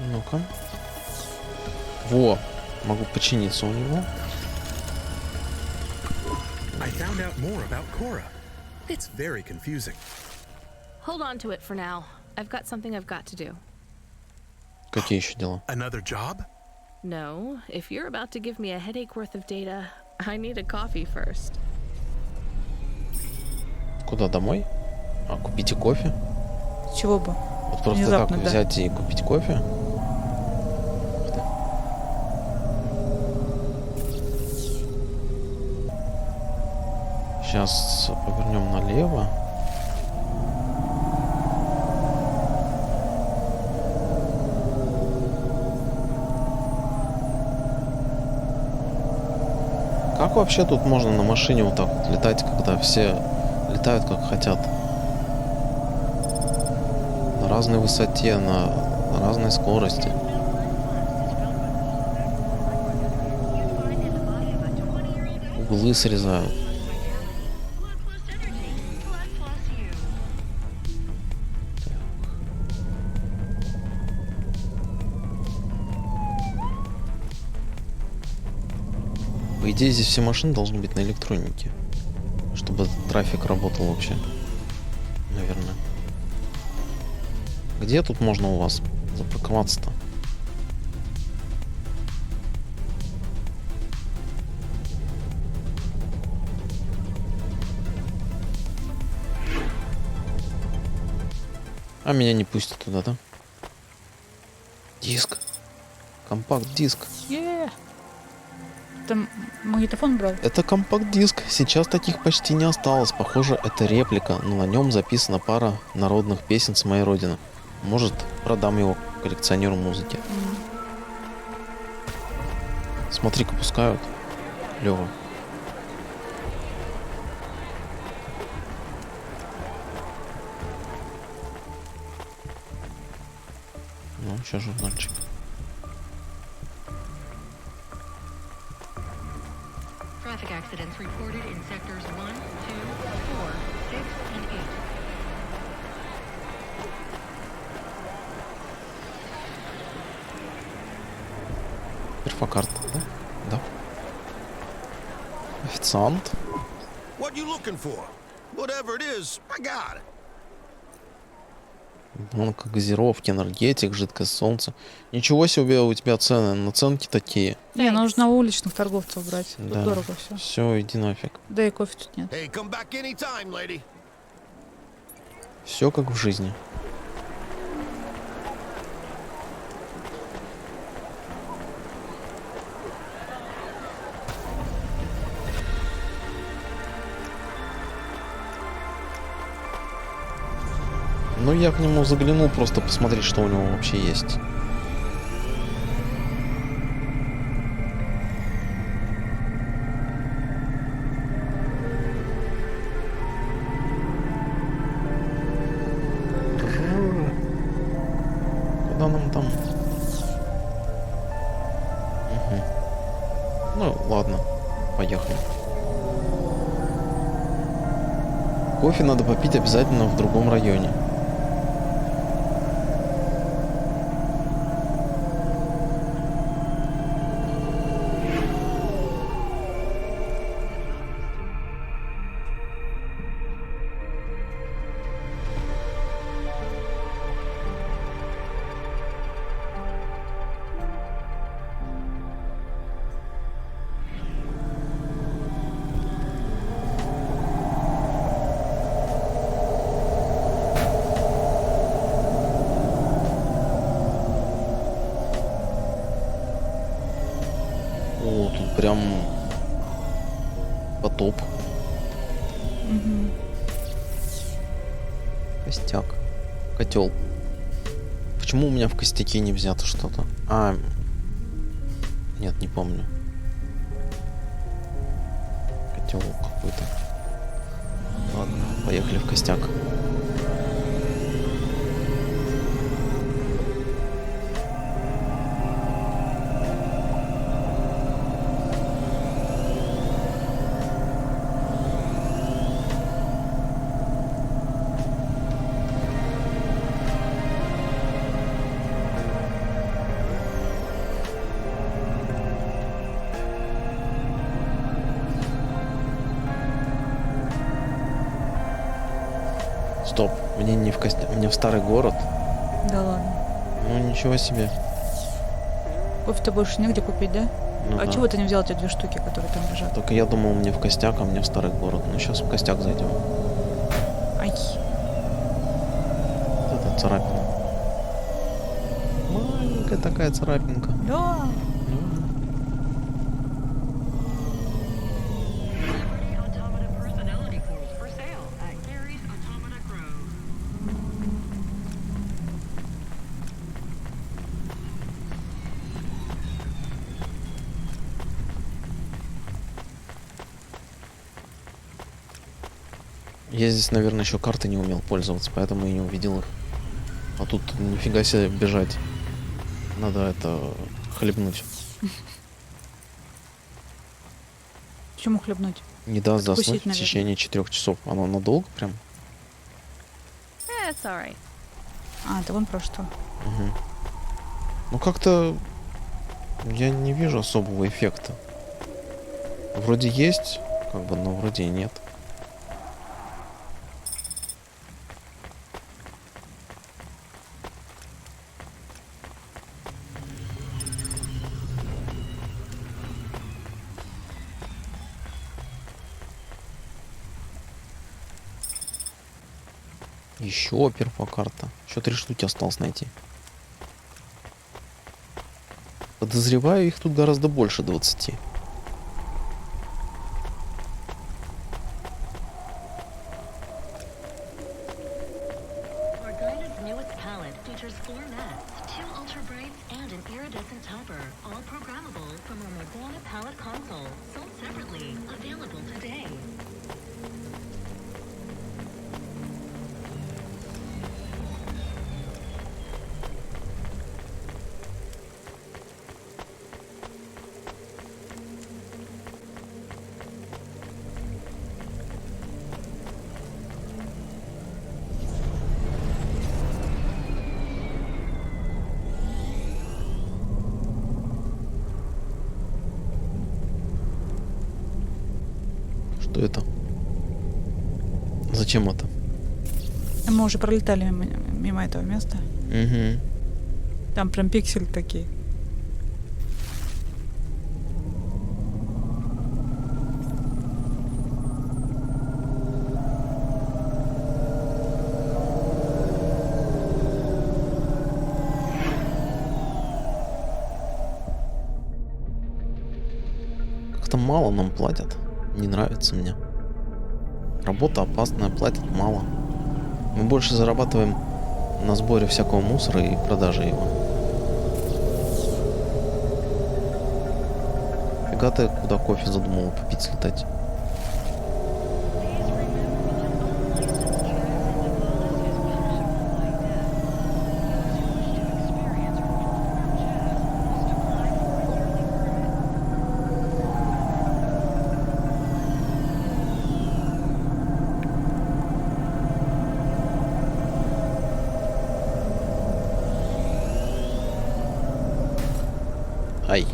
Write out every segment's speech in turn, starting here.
Ну-ка. Во, могу починиться у него. I found out more about Cora. It's very confusing. Hold on to it for now. I've got something I've got to do. Какие еще дела? Another job? No, if you're about to give me a headache worth of data, I need a coffee first. Куда, домой? А, купите кофе? Чего бы? Вот просто Внезапно, так да. взять и купить кофе? Сейчас повернем налево. Как вообще тут можно на машине вот так вот летать, когда все летают как хотят? На разной высоте, на разной скорости. Углы срезают. По идее, здесь все машины должны быть на электронике, чтобы трафик работал вообще. Наверное. Где тут можно у вас запарковаться-то? А меня не пустят туда, да? Диск. Компакт-диск. Там магнитофон брал? Это компакт-диск. Сейчас таких почти не осталось. Похоже, это реплика, но на нем записана пара народных песен с моей родины. Может, продам его коллекционеру музыки. Смотри-ка, пускают. Лёва. Ну, сейчас журнальчик. Traffic accidents reported in sectors 1, 2, 4, 6, and 8. Перфокарта, да? Да. Официант. What you looking for? Whatever it is, I got it. Банка газировки, энергетик, жидкое солнце. Ничего себе у тебя цены. Наценки такие. Не, нужно у уличных торговцев брать. Тут Да. дорого все. Все, иди нафиг. Да и кофе тут нет. Hey, come back anytime, lady. Все как в жизни. Ну, я к нему заглянул просто посмотреть, что у него вообще есть. Куда нам там? Угу. Ну, ладно, поехали. Кофе надо попить обязательно в другом районе. О, тут прям потоп. Костяк. Котел. Почему у меня в костяке не взято что-то? А, нет, не помню. Котел какой-то. Ладно, поехали в костяк. Мне не в костяк, мне в старый город. Да ладно. Ну ничего себе. Кофе-то больше негде купить, да? Ну А да. чего ты не взял те 2 штуки, которые там лежат? Только я думал, мне в костяк, а мне в старый город. Ну сейчас в костяк зайдем. Ай. Вот это царапина. Маленькая такая царапинка. Да. Automata personality cores for sale at Gary's Automata Grove. Я здесь, наверное, еще карты не умел пользоваться, поэтому и не увидел их. А тут нифига себе бежать. Надо это хлебнуть. Чему хлебнуть? Не даст Откусить, заснуть в наверное. течение 4 часов. Оно надолго прям? It's alright. А, это вон про что. Ну как-то я не вижу особого эффекта. Вроде есть, как бы, но вроде и нет. Еще первая карта. Еще 3 штуки осталось найти. Подозреваю, их тут гораздо больше 20. Our guided's newest palette features 4 mattes, 2 ultra brights, and an iridescent topper, all programmable from our Morgana palette console, sold separately, available today. Что это? Зачем это? Мы уже пролетали мимо этого места. Угу. Там прям пиксель такие. Как-то мало нам платят. Не нравится мне. Работа опасная, платят мало. Мы больше зарабатываем на сборе всякого мусора и продаже его. Фига ты куда кофе задумала попить слетать? Ай.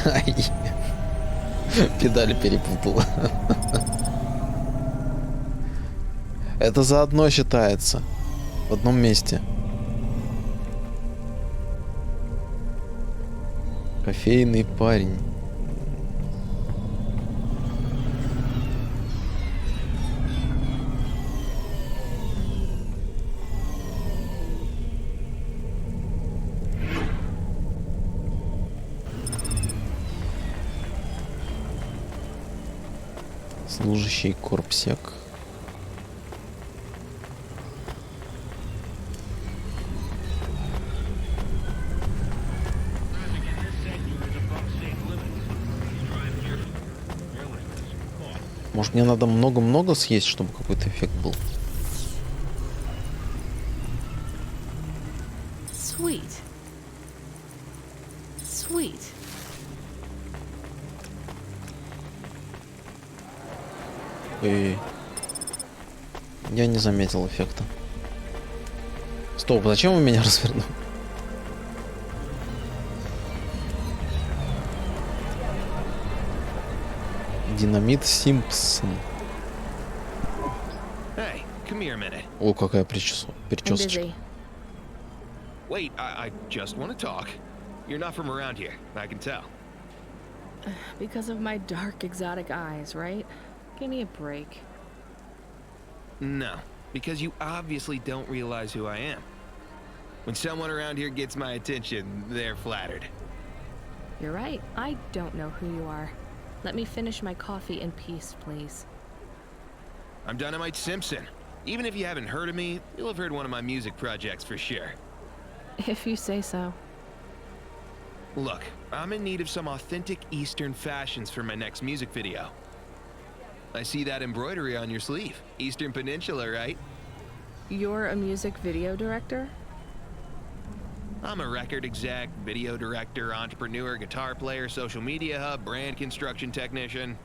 Ай. Педали перепутала. Это заодно считается. В одном месте. Кофейный парень. Служащий корпсек. Может, мне надо много-много съесть, чтобы какой-то эффект был? Sweet. Sweet. Ой. Я не заметил эффекта. Стоп, зачем вы меня развернули? Динамит Симпсон. Hey, come here a minute. О, какая I'm причесочка. busy. Wait, I just want to talk. You're not from around here, I can tell. Because of my dark, exotic eyes, right? Give me a break. No, because you obviously don't realize who I am. When someone around here gets my attention, they're flattered. You're right. I don't know who you are. Let me finish my coffee in peace, please. I'm Dynamite Simpson. Even if you haven't heard of me, you'll have heard one of my music projects for sure. If you say so. Look, I'm in need of some authentic Eastern fashions for my next music video. I see that embroidery on your sleeve. Eastern Peninsula, right? You're a music video director? I'm a record exec, video director, entrepreneur, guitar player, social media hub, brand construction technician.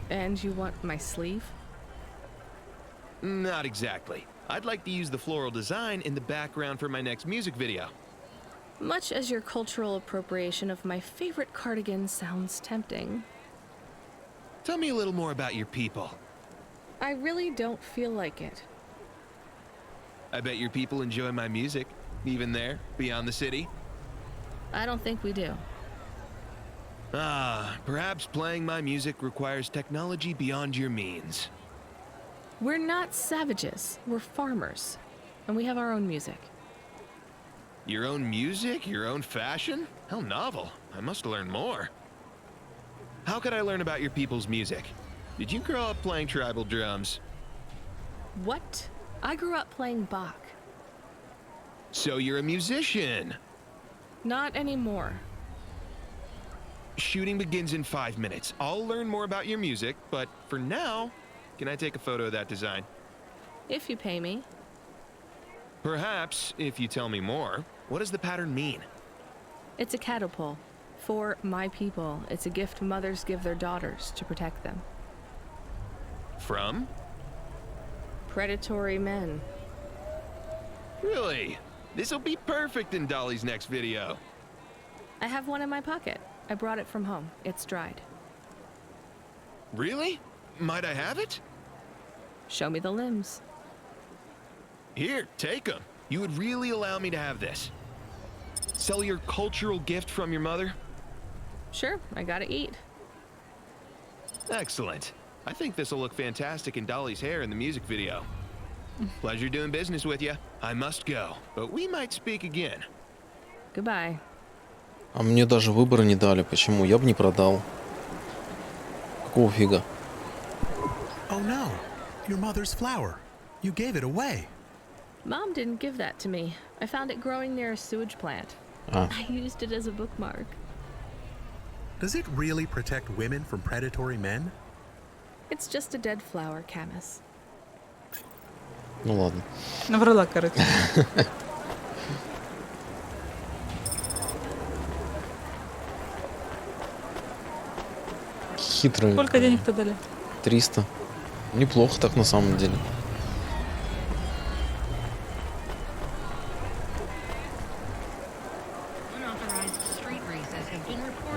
And you want my sleeve? Not exactly. I'd like to use the floral design in the background for my next music video. Much as your cultural appropriation of my favorite cardigan sounds tempting, Tell me a little more about your people. I really don't feel like it. I bet your people enjoy my music, even there, beyond the city. I don't think we do. Perhaps playing my music requires technology beyond your means. We're not savages. We're farmers. And we have our own music. Your own music? Your own fashion? How novel. I must learn more. How could I learn about your people's music? Did you grow up playing tribal drums? What? I grew up playing Bach. So you're a musician. Not anymore. Shooting begins in 5 minutes. I'll learn more about your music, but for now, can I take a photo of that design? If you pay me. Perhaps, if you tell me more, what does the pattern mean? It's a catapult. For my people, it's a gift mothers give their daughters to protect them. From? Predatory men. Really? This'll be perfect in Dolly's next video. I have one in my pocket. I brought it from home. It's dried. Really? Might I have it? Show me the limbs. Here, take them. You would really allow me to have this. Sell your cultural gift from your mother? Sure, I gotta eat. Excellent. I think this'll look fantastic in Dolly's hair in the music video. Pleasure doing business with you. I must go, but we might speak again. Goodbye. А мне даже выбора не дали. Почему? Я бы не продал. Какого фига? Oh no, your mother's flower. You gave it away. Mom didn't give that to me. I found it growing near a sewage plant. А, I used it as a bookmark. Does it really protect women from predatory men? It's just a dead flower, Camus. ну ладно. Наврала, короче. Хитрый. Сколько денег-то дали? 300. Неплохо так на самом деле.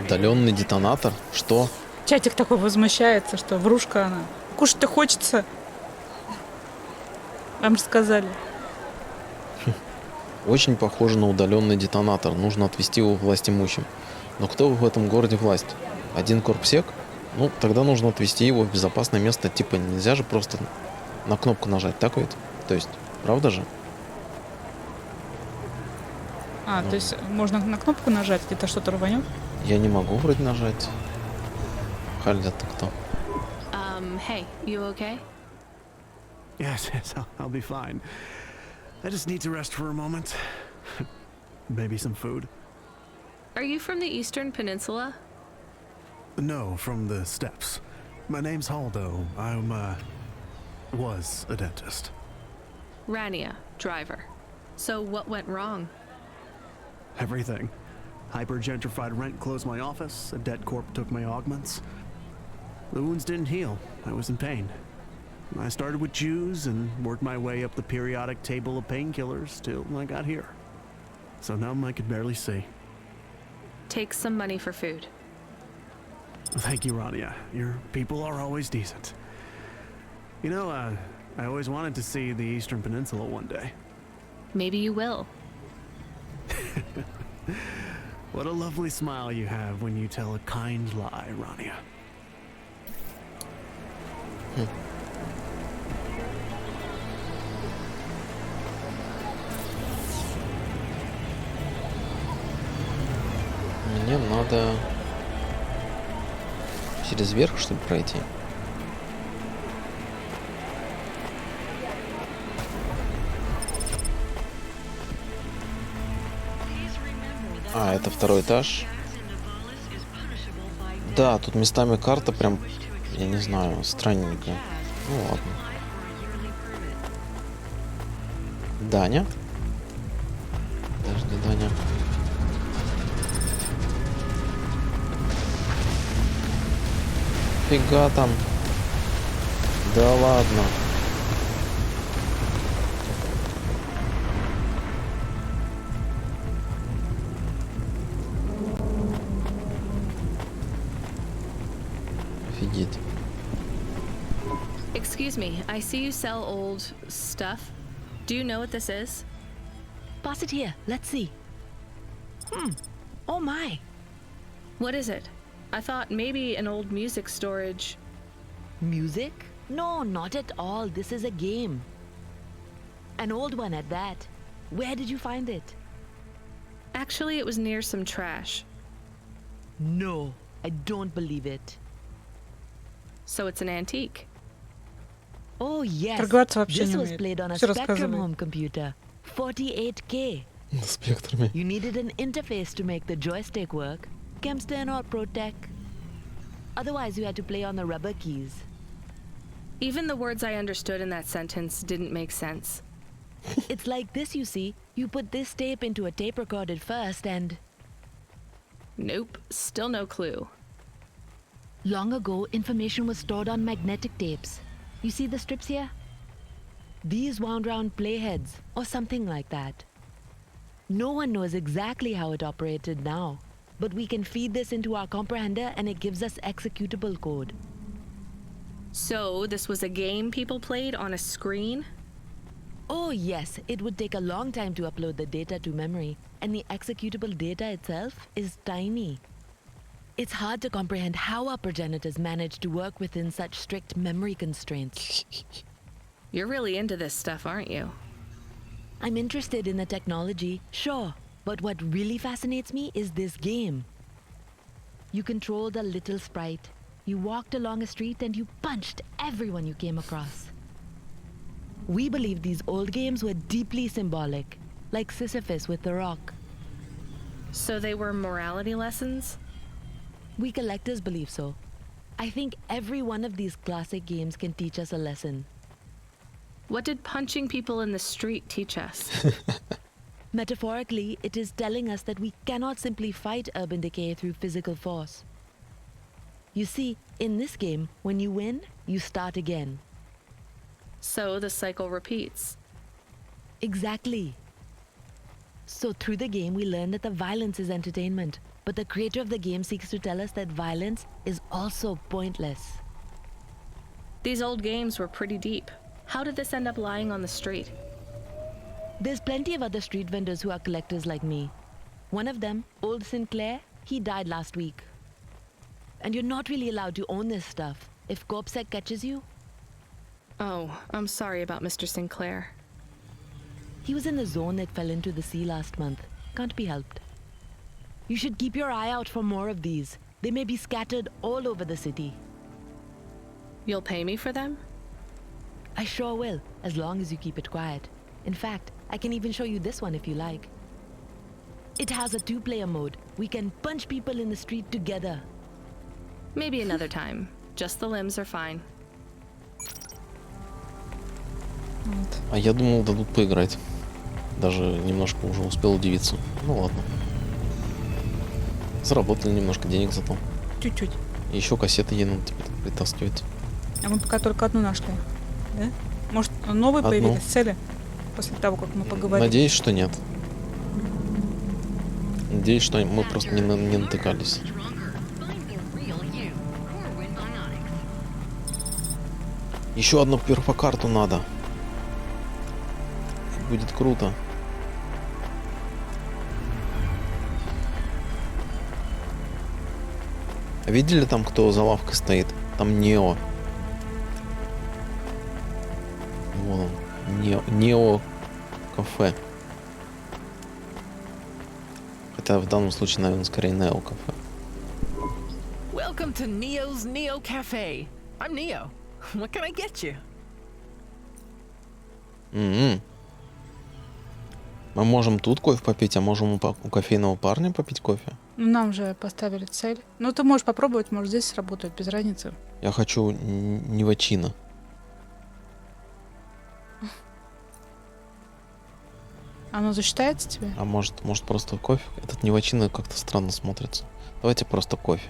Удаленный детонатор? Что? Чатик такой возмущается, что врушка она. Кушать-то хочется. Вам же сказали. Очень похоже на удаленный детонатор. Нужно отвезти его власть имущим. Но кто в этом городе власть? Один корпсек? Ну, тогда нужно отвезти его в безопасное место. Типа, нельзя же просто на кнопку нажать, так ведь? То есть, правда же? То есть можно на кнопку нажать, где-то что-то рванет? Я не могу вроде нажать. Хальда, ты кто? Hey, you okay? Yes, I'll be fine. I just need to rest for a moment. Maybe some food. Are you from the Eastern Peninsula? No, from the steppes. My name's Haldo. Was a dentist. Rania, driver. So what went wrong? Everything. Hyper-gentrified rent closed my office, a debt corp took my augments. The wounds didn't heal. I was in pain. I started with Jews and worked my way up the periodic table of painkillers till I got here. So numb I could barely see. Take some money for food. Thank you, Rania. Your people are always decent. You know, I always wanted to see the Eastern Peninsula one day. Maybe you will. What a lovely smile you have when you tell a kind lie, Rania. Мне надо через верх, чтобы пройти. А, это второй этаж. Да, тут местами карта прям, я не знаю, странненькая. Ну ладно. Даня? Подожди, Даня. Фига там. Да ладно. Офигеть. Excuse me, I see you sell old stuff. Do you know what this is? Pass it here. Let's see. Oh my. What is it? I thought maybe an old music storage. Music? No, not at all. This is a game. An old one at that. Where did you find it? Actually, it was near some trash. No, I don't believe it. So it's an antique. Oh yes. Торговаться вообще This не was умеет. played on a Всё Spectrum рассказывает. home computer. 48K. На спектрами. You needed an interface to make the joystick work. Kempston or ProTech. Otherwise, you had to play on the rubber keys. Even the words I understood in that sentence didn't make sense. It's like this, you see. You put this tape into a tape recorder first and... Nope, still no clue. Long ago, information was stored on magnetic tapes. You see the strips here? These wound round playheads, or something like that. No one knows exactly how it operated now, but we can feed this into our comprehender and it gives us executable code. So, this was a game people played on a screen? Oh yes, it would take a long time to upload the data to memory, and the executable data itself is tiny. It's hard to comprehend how our progenitors managed to work within such strict memory constraints. You're really into this stuff, aren't you? I'm interested in the technology, sure, but what really fascinates me is this game. You controlled a little sprite, you walked along a street and you punched everyone you came across. We believe these old games were deeply symbolic, like Sisyphus with the rock. So they were morality lessons? We collectors believe so. I think every one of these classic games can teach us a lesson. What did punching people in the street teach us? Metaphorically, it is telling us that we cannot simply fight urban decay through physical force. You see, in this game, when you win, you start again. So the cycle repeats. Exactly. So through the game, we learn that the violence is entertainment, but the creator of the game seeks to tell us that violence is also pointless. These old games were pretty deep. How did this end up lying on the street? There's plenty of other street vendors who are collectors like me. One of them, Old Sinclair, he died last week. And you're not really allowed to own this stuff. If CorpSec catches you, Oh, I'm sorry about Mr. Sinclair. he was in the zone that fell into the sea last month. Can't be helped. You should keep your eye out for more of these. They may be scattered all over the city. You'll pay me for them? I sure will, as long as you keep it quiet. In fact, I can even show you this one if you like. It has a 2-player mode. We can punch people in the street together. Maybe another time. Just the limbs are fine. Вот. А я думал, дадут поиграть. Даже немножко уже успел удивиться. Ну ладно. Заработали немножко денег зато. Чуть-чуть. И еще кассеты ей надо теперь притаскивать. А мы пока только одну нашли. Да? Может, новые Одну. появились цели? После того, как мы поговорили. Надеюсь, что нет. Надеюсь, что мы просто не натыкались. Еще одну перфокарту надо. Будет круто. Видели там, кто за лавкой стоит? Там Нео. Вон он. Нео кафе. Хотя в данном случае, наверное, скорее Нео кафе. Welcome to Neo's Neo Cafe. I'm Neo. What can I get you? Мы можем тут кофе попить, а можем у кофейного парня попить кофе. Ну, нам же поставили цель. Ну, ты можешь попробовать, может, здесь сработает, без разницы. Я хочу невачино. Оно засчитается тебе? А может просто кофе? Этот невачино как-то странно смотрится. Давайте просто кофе.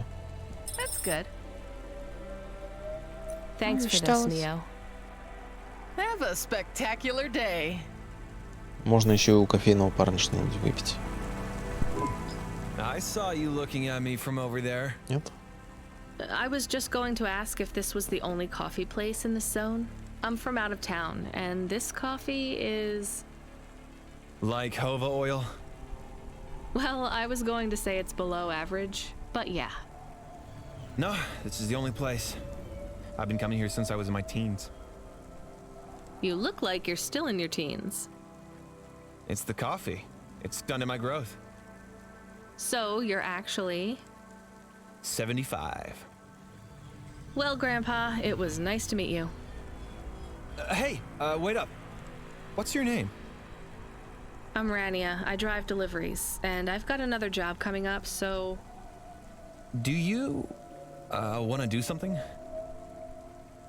That's good. Thanks for this, Засчиталось. Neo. Have a spectacular day. Можно еще и у кофейного парня что-нибудь выпить. I saw you looking at me from over there. Нет? I was just going to ask if this was the only coffee place in this zone. I'm from out of town, and this coffee is... Like Hova oil? Well, I was going to say it's below average, but yeah. No, this is the only place. I've been coming here since I was in my teens. You look like you're still in your teens. It's the coffee. It's done in my growth. So you're actually... 75. Well, Grandpa, it was nice to meet you. Hey, wait up. What's your name? I'm Rania. I drive deliveries, and I've got another job coming up, so... Do you, want to do something?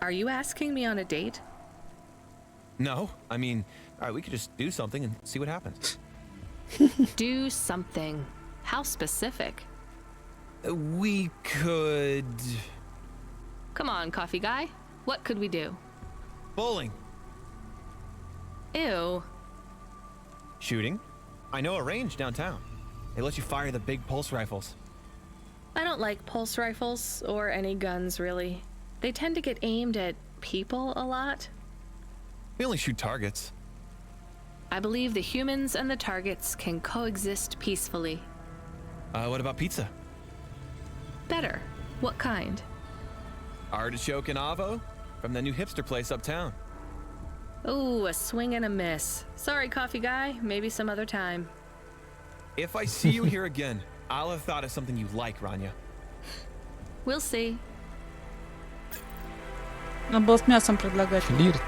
Are you asking me on a date? No, I mean, alright, we could just do something and see what happens. Do something. How specific? We could... Come on, coffee guy. What could we do? Bowling. Ew. Shooting. I know a range downtown. They let you fire the big pulse rifles. I don't like pulse rifles, or any guns, really. They tend to get aimed at people a lot. We only shoot targets. I believe the humans and the targets can coexist peacefully. What about pizza? Better. What kind? Artichoke and avo? From the new hipster place uptown. Ooh, a swing and a miss. Sorry, coffee guy. Maybe some other time. If I see you here again, I'll have thought of something you like, Rania. We'll see. Надо было с мясом предлагать. Флирт.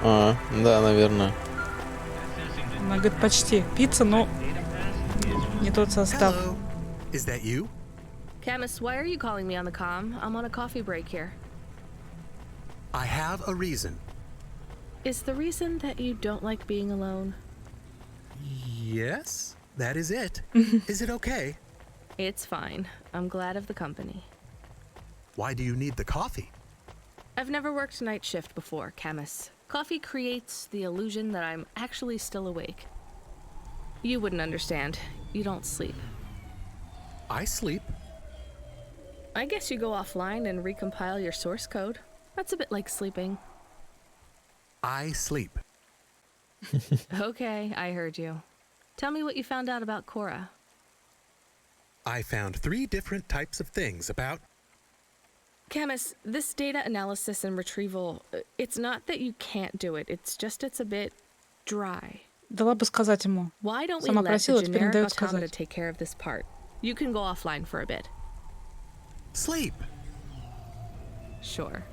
А, да, наверное. Она говорит, почти. Пицца, но не тот состав. Hello. Is that you? Camus, why are you calling me on the comm? I'm on a coffee break here. I have a reason. Is the reason that you don't like being alone? Yes, that is it. Is it okay? It's fine. I'm glad of the company. Why do you need the coffee? I've never worked night shift before, Camus. Coffee creates the illusion that I'm actually still awake. You wouldn't understand. You don't sleep. I sleep. I guess you go offline and recompile your source code. That's a bit like sleeping. I sleep. Okay, I heard you. Tell me what you found out about Cora. I found 3 different types of things about... Camus, this data analysis and retrieval, it's not that you can't do it, it's just it's a bit dry. Дала бы сказать ему. Why don't we Сама let просила, the теперь не generic дает automata сказать. take care of this part? You can go offline for a bit. Sleep. Sure.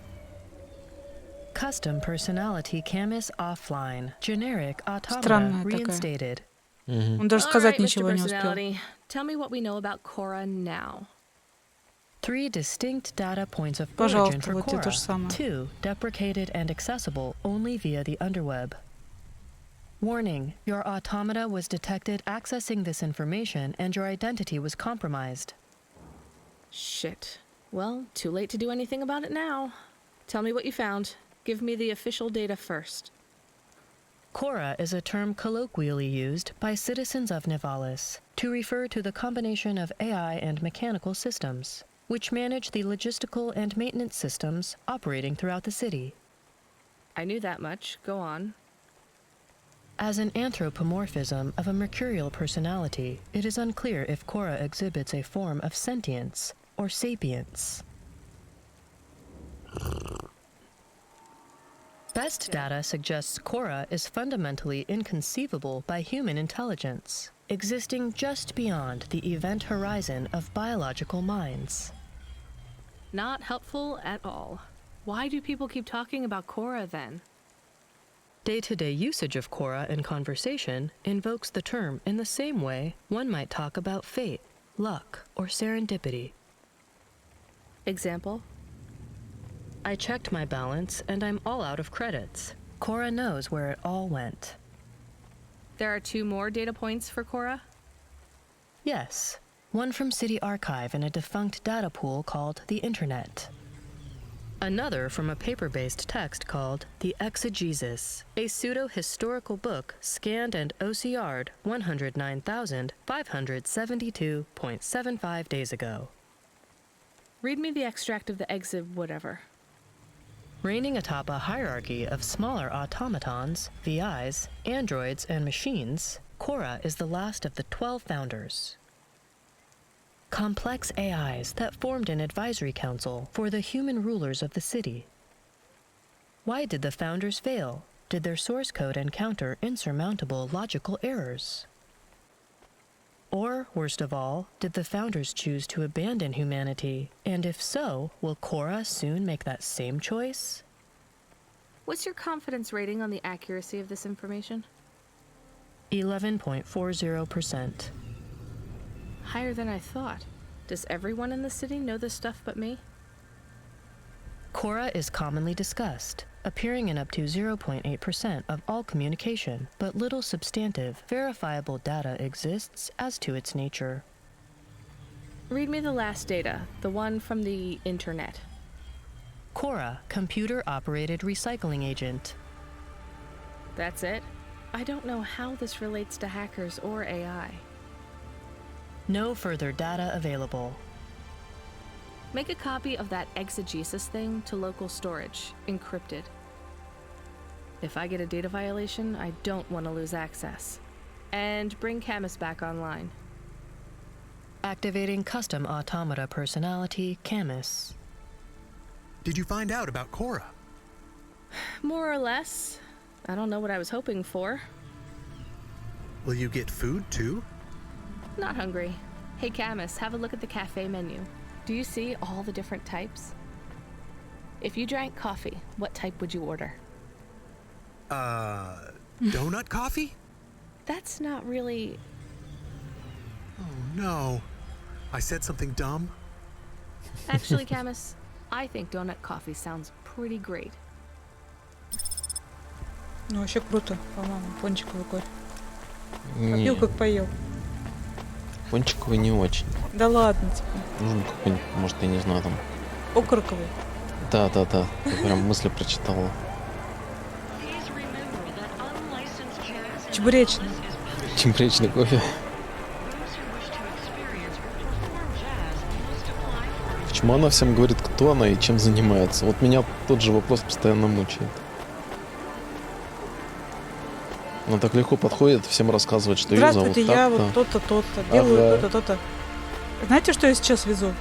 Custom personality Camus offline. Generic automata Странная такая. reinstated. Он даже All сказать right, Mr. ничего не успел. Personality, tell me what we know about Cora now. 3 distinct data points of Пожалуйста, origin for вот тебе то Cora. же самое. 2 deprecated and accessible only via the underweb. Warning, your automata was detected accessing this information and your identity was compromised. Shit. Well, too late to do anything about it now. Tell me what you found. Give me the official data first. Cora is a term colloquially used by citizens of Nivalis to refer to the combination of AI and mechanical systems. which manage the logistical and maintenance systems operating throughout the city. I knew that much. Go on. As an anthropomorphism of a mercurial personality, it is unclear if Cora exhibits a form of sentience or sapience. Best data suggests Cora is fundamentally inconceivable by human intelligence, existing just beyond the event horizon of biological minds. Not helpful at all. Why do people keep talking about Cora then? Day-to-day usage of Cora in conversation invokes the term in the same way one might talk about fate, luck, or serendipity. Example? I checked my balance and I'm all out of credits. Cora knows where it all went. There are 2 more data points for Cora? Yes, one from City Archive in a defunct data pool called the Internet. Another from a paper-based text called The Exegesis, a pseudo-historical book scanned and OCR'd 109,572.75 days ago. Read me the extract of the exib whatever. Reigning atop a hierarchy of smaller automatons, VIs, androids, and machines, Cora is the last of the 12 founders. Complex AIs that formed an advisory council for the human rulers of the city. Why did the founders fail? Did their source code encounter insurmountable logical errors? Or, worst of all, did the founders choose to abandon humanity? And if so, will Cora soon make that same choice? What's your confidence rating on the accuracy of this information? 11.40%. Higher than I thought. Does everyone in the city know this stuff but me? Cora is commonly discussed, appearing in up to 0.8% of all communication, but little substantive, verifiable data exists as to its nature. Read me the last data, the one from the Internet. Cora, computer-operated recycling agent. That's it? I don't know how this relates to hackers or AI. No further data available. Make a copy of that exegesis thing to local storage, encrypted. If I get a data violation, I don't want to lose access. And bring Camus back online. Activating custom automata personality, Camus. Did you find out about Cora? More or less. I don't know what I was hoping for. Will you get food too? Not hungry. Hey Camus, have a look at the cafe menu. Do you see all the different types? If you drank coffee, what type would you order? Donut coffee? That's not really... Oh no. I said something dumb? Actually, Camus, I think donut coffee sounds pretty great. Ну, вообще круто, по-моему, пончиковый кофе. Не, Попил, как поел. пончиковый не очень. Да ладно тебе. Нужен какой-нибудь, может, я не знаю, там. Окороковый. Да. Ты прям мысли прочитала. Чебуречный. Чебуречный кофе. Почему она всем говорит, кто она и чем занимается? Вот меня тот же вопрос постоянно мучает. Она так легко подходит, всем рассказывает, что ее зовут Здравствуйте, я так-то. вот то-то, то-то, делаю Ага. то-то, то-то. Знаете, что я сейчас везу?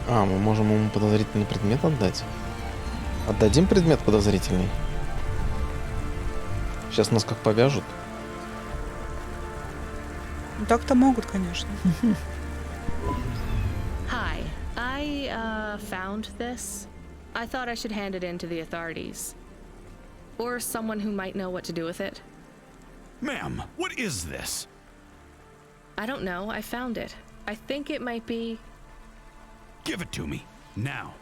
А, мы можем ему подозрительный предмет отдать? Отдадим предмет подозрительный? Сейчас нас как повяжут. Так-то могут, конечно. Hi, I found this. I thought I should hand it in to the authorities. Or someone who might know what to do with it. Ma'am, what is this? I don't know, I found it. I think it might be... Give it to me, now.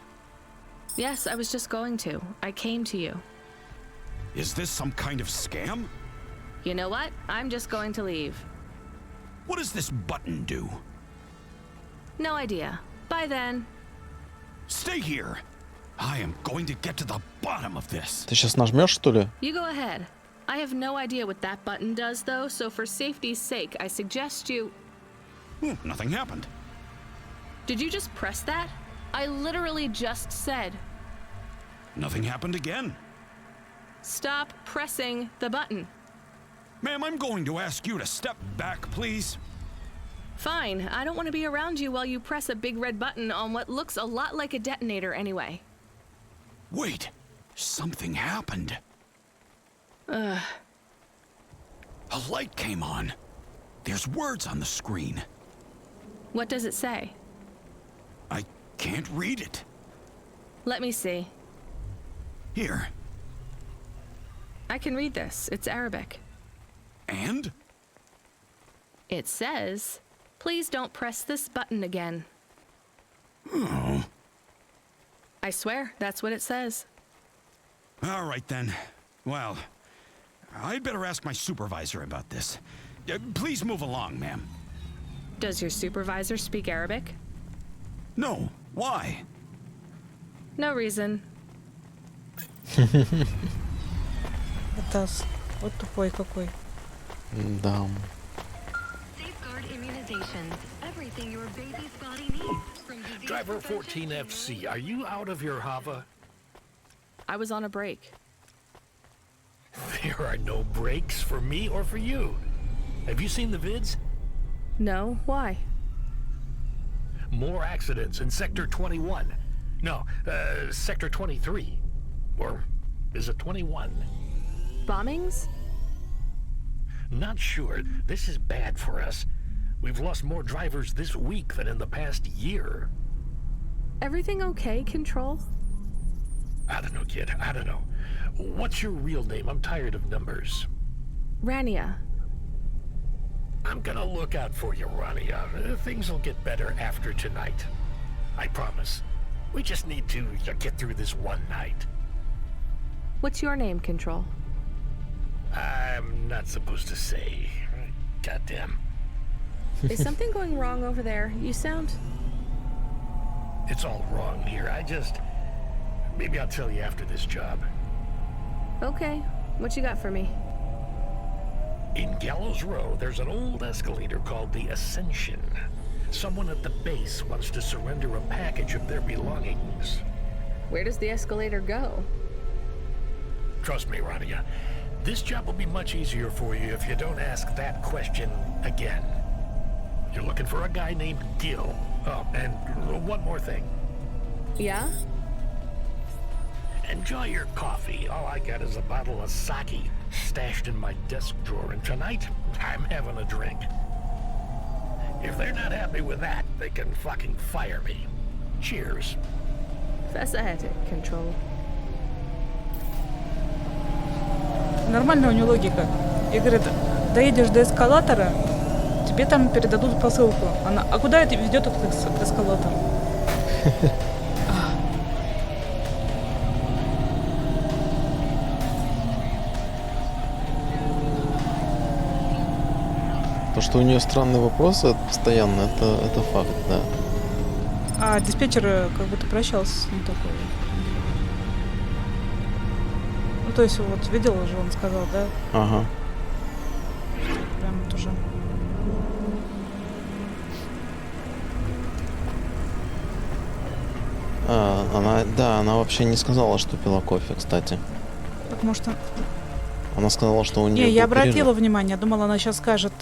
Yes, I was just going to. I came to you. Is this some kind of scam? You know what? I'm just going to leave. What does this button do? No idea. Bye then. Stay here. I am going to get to the bottom of this. Ты сейчас нажмешь, что ли? You go ahead. I have no idea what that button does, though, so for safety's sake, I suggest you... Nothing happened. Did you just press that? I literally just said... Nothing happened again. Stop pressing the button. Ma'am, I'm going to ask you to step back, please. Fine, I don't want to be around you while you press a big red button on what looks a lot like a detonator anyway. Wait, something happened. A light came on. There's words on the screen. What does it say? I can't read it. Let me see. Here. I can read this. It's Arabic. And? It says, please don't press this button again. Oh. I swear, that's what it says. All right then. Well, I'd better ask my supervisor about this. Please move along, ma'am. Does your supervisor speak Arabic? No. Why? No reason. Это вот тупой какой. Да. Safeguard immunizations. Everything your baby's body needs. From disease Driver prevention 14FC, are you out of your Hava? I was on a break. There are no breaks for me or for you. Have you seen the vids? No, why? More accidents in Sector 21. No, Sector 23. Or is it 21? Bombings? Not sure. This is bad for us. We've lost more drivers this week than in the past year. Everything okay, Control? I don't know, kid. I don't know. What's your real name? I'm tired of numbers. Rania. I'm gonna look out for you, Rania. Things will get better after tonight. I promise. We just need to get through this one night. What's your name, Control? I'm not supposed to say. Goddamn. Is something going wrong over there? You sound... It's all wrong here. Maybe I'll tell you after this job. Okay. What you got for me? In Gallows Row, there's an old escalator called the Ascension. Someone at the base wants to surrender a package of their belongings. Where does the escalator go? Trust me, Rania. This job will be much easier for you if you don't ask that question again. You're looking for a guy named Gil. Oh, and one more thing. Yeah? Enjoy your coffee. All I got is a bottle of sake stashed in my desk drawer, and tonight, I'm having a drink. If they're not happy with that, they can fucking fire me. Cheers. Fascinating, Control. Нормальная у нее логика. И говорит, доедешь до эскалатора, тебе там передадут посылку. Она, а куда это ведет этот эскалатор? То, что у нее странные вопросы постоянно, это факт, да. А диспетчер как будто прощался с ним такой. Ну, то есть, вот, видел уже, он сказал, да? Ага. Прям вот уже. Она вообще не сказала, что пила кофе, кстати. Так, может, Она сказала, что у нее... Не, я обратила внимание, я думала, она сейчас скажет,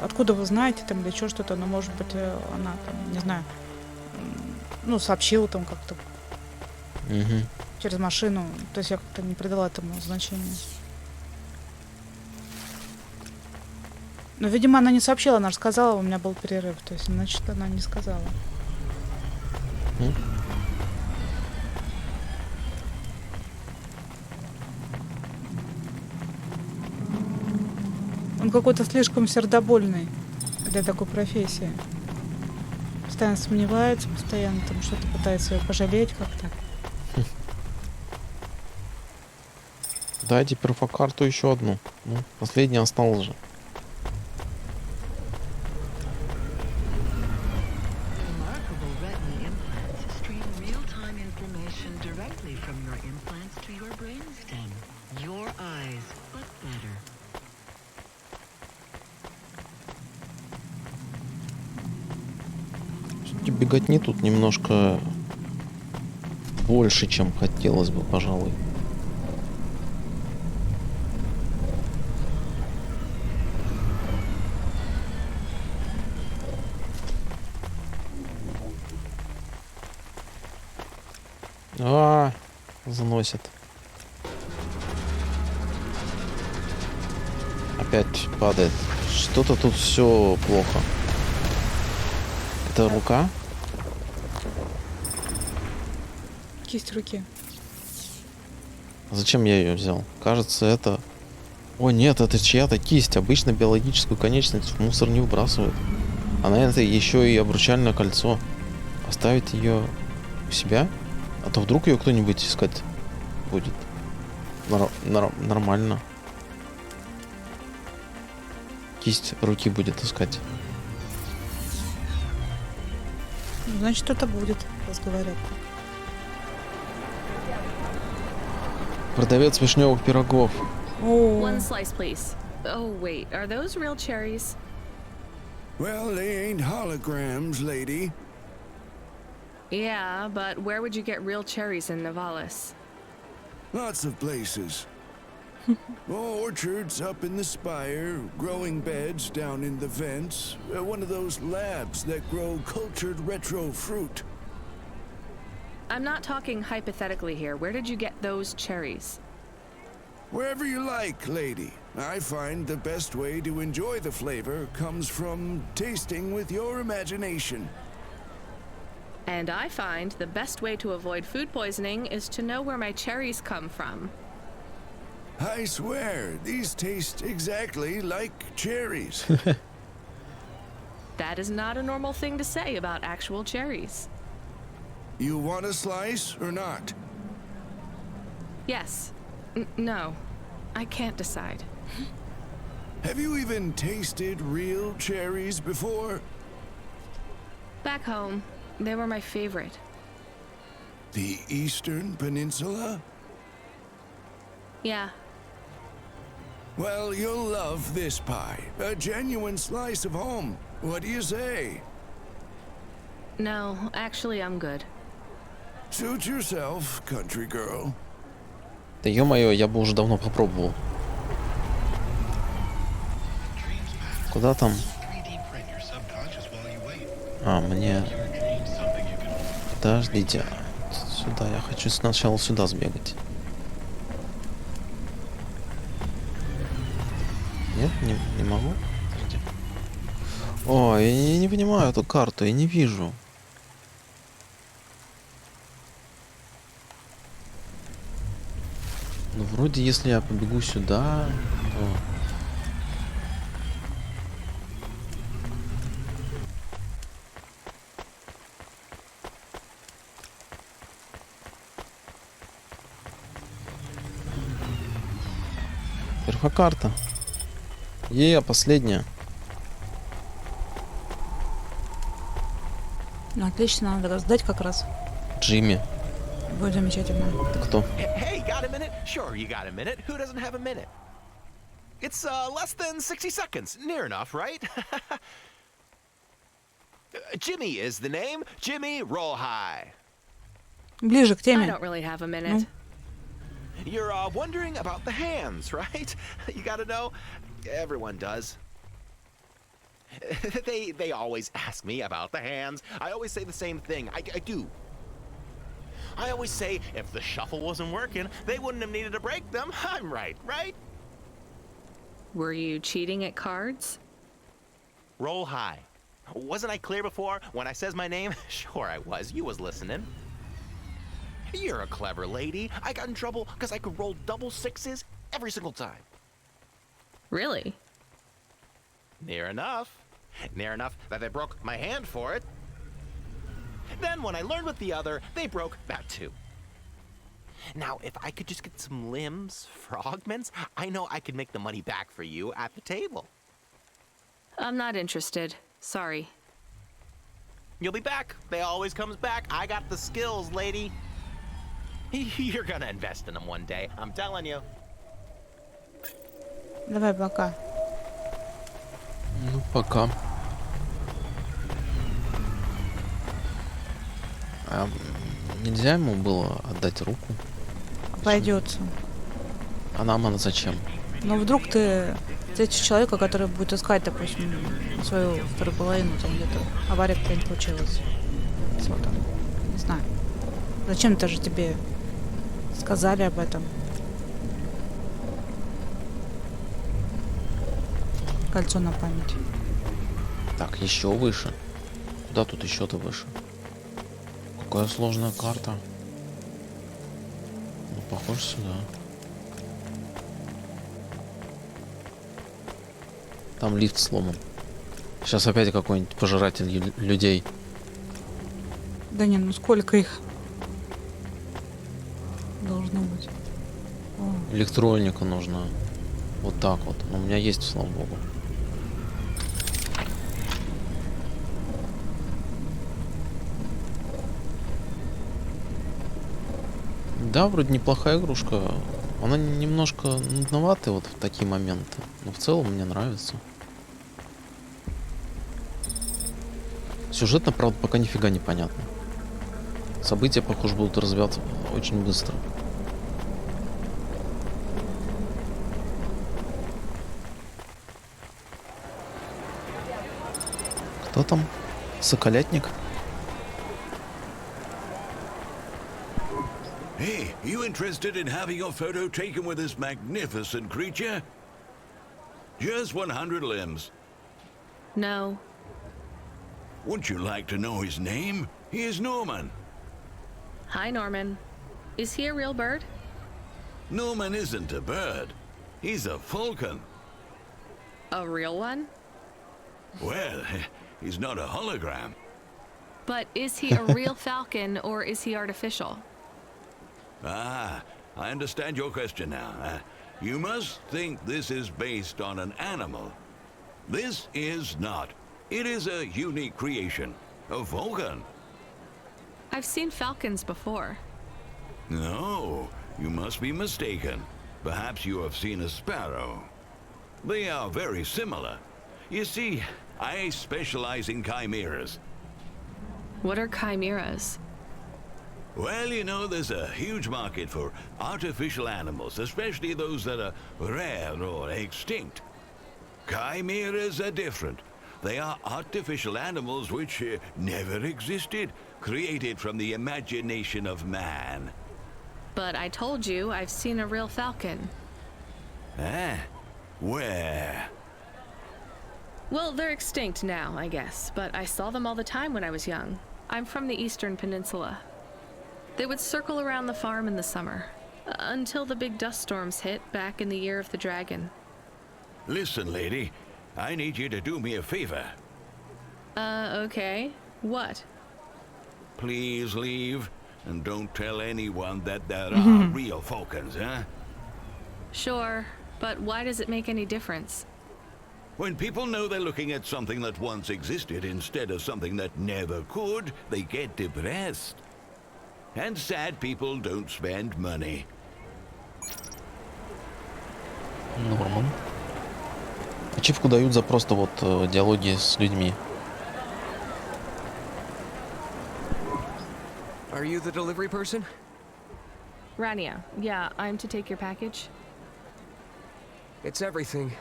откуда вы знаете, там, или еще что-то, но, может быть, она, там, не знаю, ну, сообщила там как-то через машину, то есть я как-то не придала этому значения. Но, видимо, она не сообщила, она же сказала, у меня был перерыв, то есть, значит, она не сказала. Он какой-то слишком сердобольный для такой профессии. Постоянно сомневается, постоянно там что-то пытается ее пожалеть как-то. Дайте перфокарту еще одну. Ну, последний остался же. Remarkable retina implants stream real-time information directly from your implants to your brainstem. Your eyes, but better. Беготни тут немножко больше, чем хотелось бы, пожалуй. Заносит. Опять падает. Что-то тут все плохо. Это рука? Кисть руки. Зачем я ее взял? Кажется, это... О, нет, это чья-то кисть. Обычно биологическую конечность в мусор не выбрасывают. А на это еще и обручальное кольцо. Оставить ее у себя? А то вдруг ее кто-нибудь искать будет. Нормально. Кисть руки будет искать. Значит, кто-то будет, раз говорят. Продавец вишневых пирогов. One slice, please. Oh, wait. Are those real cherries? Well, they ain't holograms, lady. Yeah, but where would you get real cherries in Navalis? Lots of places. Orchards up in the spire, growing beds down in the vents, one of those labs that grow cultured retro fruit. I'm not talking hypothetically here. Where did you get those cherries? Wherever you like, lady. I find the best way to enjoy the flavor comes from tasting with your imagination. And I find the best way to avoid food poisoning is to know where my cherries come from. I swear, these taste exactly like cherries. That is not a normal thing to say about actual cherries. You want a slice or not? Yes. No. I can't decide. Have you even tasted real cherries before? Back home, they were my favorite. The Eastern Peninsula? Yeah. Well, you'll love this pie. A genuine slice of home. What do you say? No, actually, I'm good. Suit yourself, country girl. Да ё-моё, я бы уже давно попробовал. Куда там? А, мне... Подождите. Сюда, я хочу сначала сюда сбегать. Нет, не могу? Подожди. О, я не понимаю эту карту, я не вижу. Ну, вроде, если я побегу сюда, то... Перфокарта. Последняя. Ну, отлично, надо раздать как раз. Джимми. Будет замечательно. Кто? Hey, got a minute? Sure, you got a minute. Who doesn't have a minute? It's less than 60 seconds. Near enough, right? Jimmy is the name. Jimmy, roll high. Ближе к теме. I don't really have a minute. You're wondering about the hands, right? You gotta know. Everyone does. They always ask me about the hands. I always say the same thing. I do. I always say if the shuffle wasn't working, they wouldn't have needed to break them. I'm right, right? Were you cheating at cards? Roll high. Wasn't I clear before when I says my name? Sure I was. You was listening. You're a clever lady. I got in trouble because I could roll double sixes every single time. Really? Near enough. Near enough that they broke my hand for it. Then when I learned with the other, they broke that too. Now, if I could just get some limbs for augments, I know I could make the money back for you at the table. I'm not interested. Sorry. You'll be back. They always comes back. I got the skills, lady. You're gonna invest in them one day, I'm telling you. Давай, пока. Ну, пока. А нельзя ему было отдать руку? Обойдется. А нам она зачем? Но вдруг ты встретишь человека, который будет искать, допустим, свою вторую половину, там где-то авария какая-нибудь случилась. Что там? Не знаю. Зачем-то же тебе сказали об этом. Кольцо на память. Так, еще выше. Куда тут еще-то выше? Какая сложная карта. Ну, похоже, сюда. Там лифт сломан. Сейчас опять какой-нибудь пожиратель людей. Да не, ну сколько их должно быть? О. Электроника нужна. Вот так вот. Но у меня есть, слава богу. Да, вроде неплохая игрушка. Она немножко нудноватая вот в такие моменты. Но в целом мне нравится. Сюжетно, правда, пока нифига не понятно. События, похоже, будут развиваться очень быстро. Кто там? Соколятник? Hey, you interested in having your photo taken with this magnificent creature? Just 100 limbs. No. Wouldn't you like to know his name? He is Norman. Hi, Norman. Is he a real bird? Norman isn't a bird. He's a falcon. A real one? Well, he's not a hologram. But is he a real falcon or is he artificial? Ah, I understand your question now. You must think this is based on an animal. This is not. It is a unique creation. A falcon. I've seen falcons before. No, you must be mistaken. Perhaps you have seen a sparrow. They are very similar. You see, I specialize in chimeras. What are chimeras? Well, you know, there's a huge market for artificial animals, especially those that are rare or extinct. Chimeras are different. They are artificial animals which never existed, created from the imagination of man. But I told you I've seen a real falcon. Ah, where? Well, they're extinct now, I guess, but I saw them all the time when I was young. I'm from the Eastern Peninsula. They would circle around the farm in the summer, until the big dust storms hit back in the year of the dragon. Listen, lady, I need you to do me a favor. Okay. What? Please leave, and don't tell anyone that there are real falcons, huh? Sure, but why does it make any difference? When people know they're looking at something that once existed instead of something that never could, they get depressed. And sad people don't spend money. Норман. Ачивку дают за просто вот диалоги с людьми. Are you the delivery person? Rania, yeah, I'm to take your package. It's everything.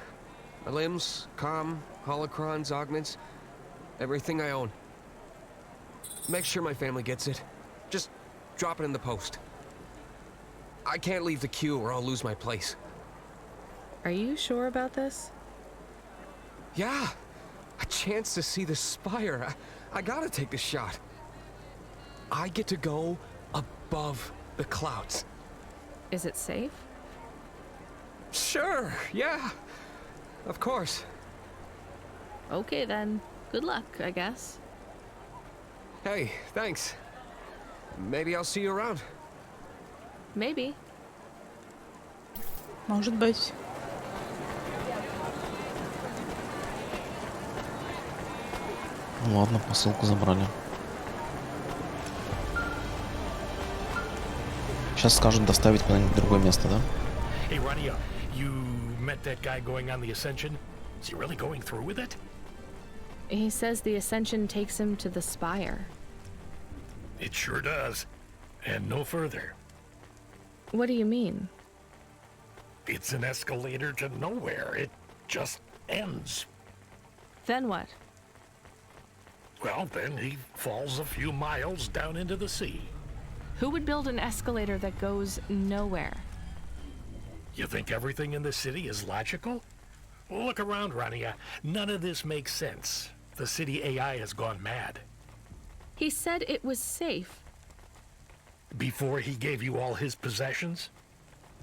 My limbs, comm, holocrons, augments, everything I own. Make sure my family gets it. Just drop it in the post. I can't leave the queue or I'll lose my place. Are you sure about this? Yeah, a chance to see the spire. I gotta take the shot. I get to go above the clouds. Is it safe? Sure, yeah. Of course. Okay then. Good luck, I guess. Hey, thanks. Maybe I'll see you around. Maybe. Может быть. Ну ладно, посылку забрали. Сейчас скажут доставить куда-нибудь в другое место, да? Hey, Rania, you met that guy going on the Ascension? Is he really going through with it? He says the Ascension takes him to the Spire. It sure does. And no further. What do you mean? It's an escalator to nowhere. It just ends. Then what? Well, then he falls a few miles down into the sea. Who would build an escalator that goes nowhere? You think everything in the city is logical? Look around, Rania. None of this makes sense. The city AI has gone mad. He said it was safe. Before he gave you all his possessions?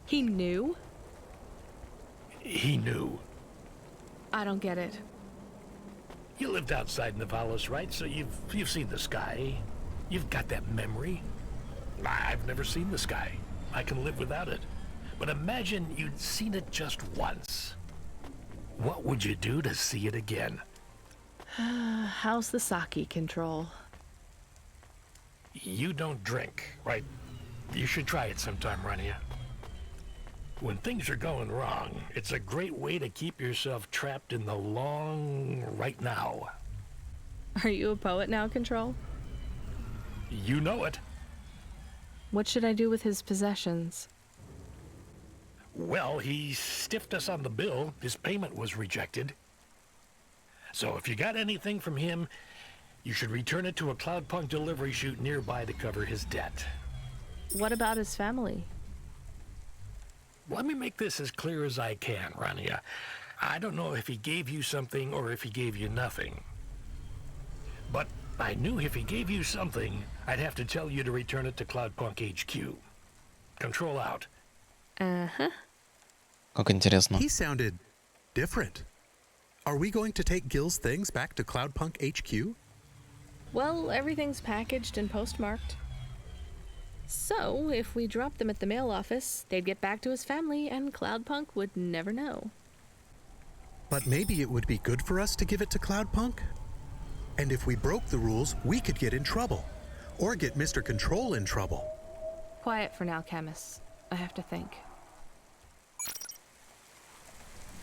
He knew? He knew. I don't get it. You lived outside Nivalis, right? So you've seen the sky. You've got that memory. I've never seen the sky. I can live without it. But imagine you'd seen it just once. What would you do to see it again? How's the sake control? You don't drink, right? You should try it sometime, Rania. When things are going wrong, it's a great way to keep yourself trapped in the long right now. Are you a poet now, Control? You know it. What should I do with his possessions? Well, he stiffed us on the bill. His payment was rejected. So if you got anything from him, you should return it to a Cloudpunk delivery chute nearby to cover his debt. What about his family? Let me make this as clear as I can, Rania. I don't know if he gave you something or if he gave you nothing. But I knew if he gave you something, I'd have to tell you to return it to Cloudpunk HQ. Control out. Uh-huh. Как интересно. He sounded different. Are we going to take Gil's things back to Cloudpunk HQ? Well, everything's packaged and postmarked. So, if we dropped them at the mail office, they'd get back to his family and Cloudpunk would never know. But maybe it would be good for us to give it to Cloudpunk? And if we broke the rules, we could get in trouble. Or get Mr. Control in trouble. Quiet for now, Camus. I have to think.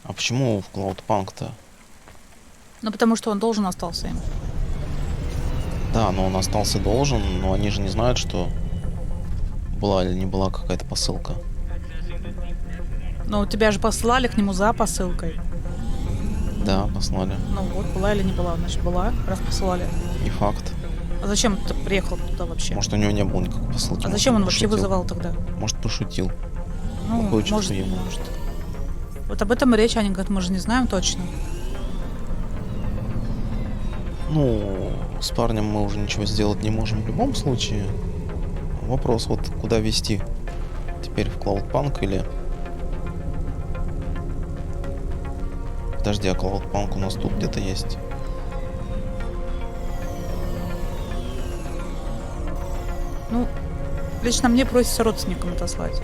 А почему в Клаудпанк-то? Ну, потому что он должен остался им. Да, но он остался должен, но они же не знают, что была или не была какая-то посылка. Ну, тебя же послали к нему за посылкой. Да, послали. Ну вот, была или не была, значит, была, раз посылали. Не факт. А зачем ты приехал туда вообще? Может, у него не было никакой посылки. А зачем он вообще вызывал тогда? Может, пошутил. Ну, может. Вот об этом и речь, они говорят, мы же не знаем точно. Ну, с парнем мы уже ничего сделать не можем в любом случае. Вопрос, вот куда везти? Теперь в Клаудпанк или... Подожди, а Клаудпанк у нас тут где-то есть. Ну, лично мне просится родственникам отослать.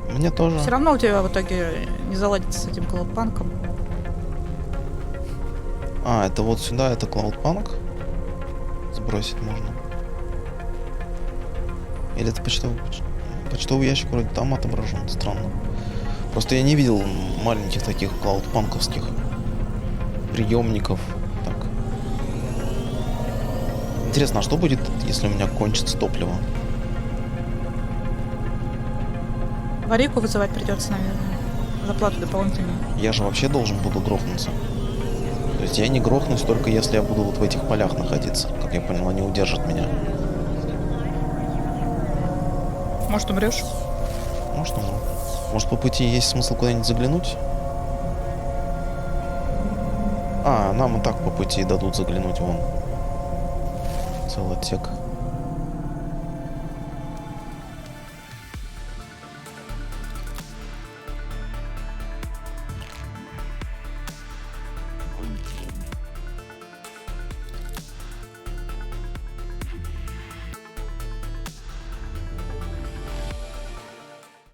Мне тоже. Все равно у тебя в итоге не заладится с этим Клаудпанком. А, это вот сюда, это Клаудпанк? Сбросить можно. Или это почтовый ящик вроде там отображен, странно. Просто я не видел маленьких таких клаудпанковских приемников. Так. Интересно, а что будет, если у меня кончится топливо? Аварийку вызывать придется, наверное. Заплату дополнительную. Я же вообще должен буду грохнуться. То есть я не грохнусь только если я буду вот в этих полях находиться. Как я понял, они удержат меня. Может, умрешь? Может, умру. Может, по пути есть смысл куда-нибудь заглянуть? А, нам и так по пути дадут заглянуть вон. Целый отсек.